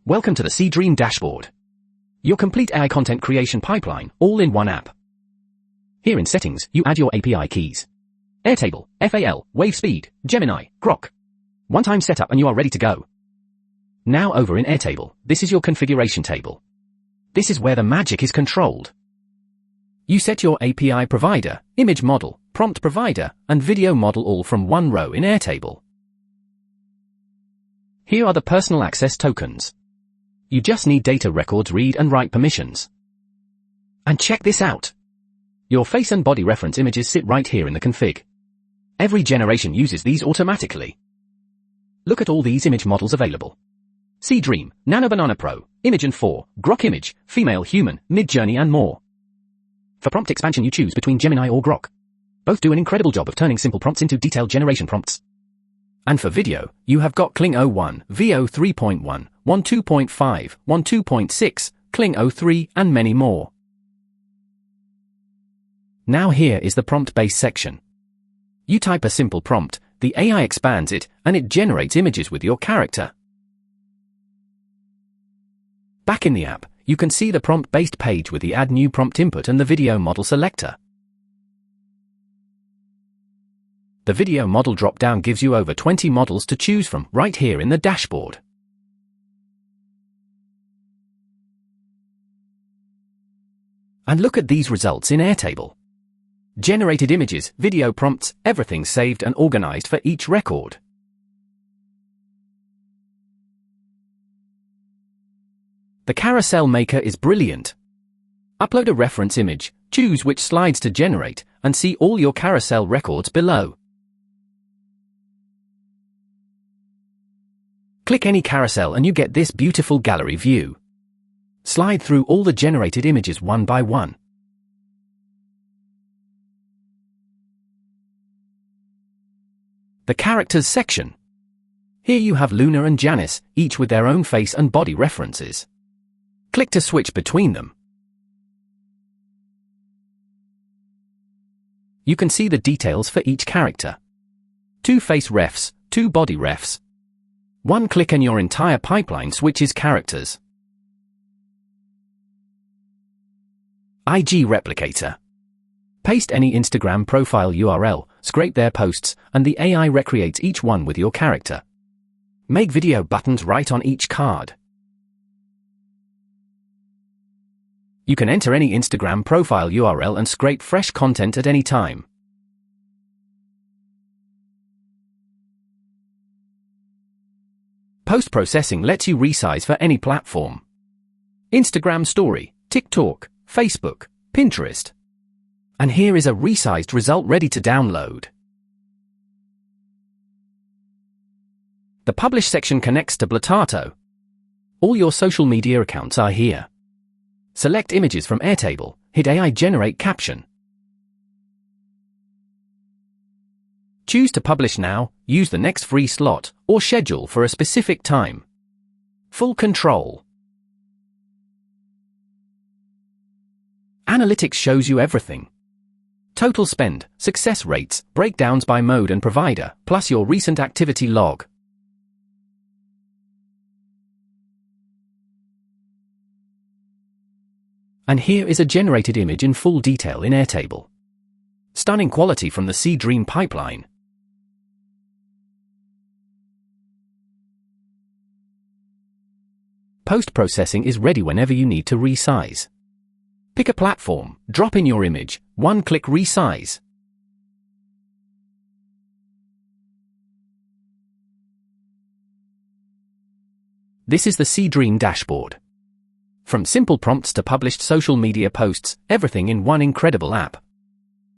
Welcome to the Seedream dashboard. Your complete AI content creation pipeline, all in one app. Here in Settings, you add your API keys. Airtable, FAL, WaveSpeed, Gemini, Grok. One-time setup and you are ready to go. Now over in Airtable, this is your configuration table. This is where the magic is controlled. You set your API provider, image model, prompt provider, and video model all from one row in Airtable. Here are the personal access tokens. You just need data records read and write permissions. And check this out. Your face and body reference images sit right here in the config. Every generation uses these automatically. Look at all these image models available. Seedream, Nano Banana Pro, Imagen 4, Grok Image, Female Human, Midjourney and more. For prompt expansion you choose between Gemini or Grok. Both do an incredible job of turning simple prompts into detailed generation prompts. And for video, you have got Kling O1, Veo 3.1, 12.5, 12.6, Kling O3 and many more. Now here is the prompt-based section. You type a simple prompt, the AI expands it, and it generates images with your character. Back in the app, you can see the prompt-based page with the Add New Prompt Input and the Video Model selector. The video model drop-down gives you over 20 models to choose from right here in the dashboard. And look at these results in Airtable. Generated images, video prompts, everything saved and organized for each record. The carousel maker is brilliant. Upload a reference image, choose which slides to generate, and see all your carousel records below. Click any carousel and you get this beautiful gallery view. Slide through all the generated images one by one. The characters section. Here you have Luna and Janice, each with their own face and body references. Click to switch between them. You can see the details for each character. 2 face refs, 2 body refs. One click and your entire pipeline switches characters. IG Replicator. Paste any Instagram profile URL, scrape their posts, and the AI recreates each one with your character. Make video buttons right on each card. You can enter any Instagram profile URL and scrape fresh content at any time. Post-processing lets you resize for any platform. Instagram Story, TikTok, Facebook, Pinterest. And here is a resized result ready to download. The Publish section connects to Blatato. All your social media accounts are here. Select images from Airtable, hit AI Generate Caption. Choose to publish now, use the next free slot, or schedule for a specific time. Full control. Analytics shows you everything. Total spend, success rates, breakdowns by mode and provider, plus your recent activity log. And here is a generated image in full detail in Airtable. Stunning quality from the Seedream pipeline. Post-processing is ready whenever you need to resize. Pick a platform, drop in your image, one-click resize. This is the Seedream dashboard. From simple prompts to published social media posts, everything in one incredible app.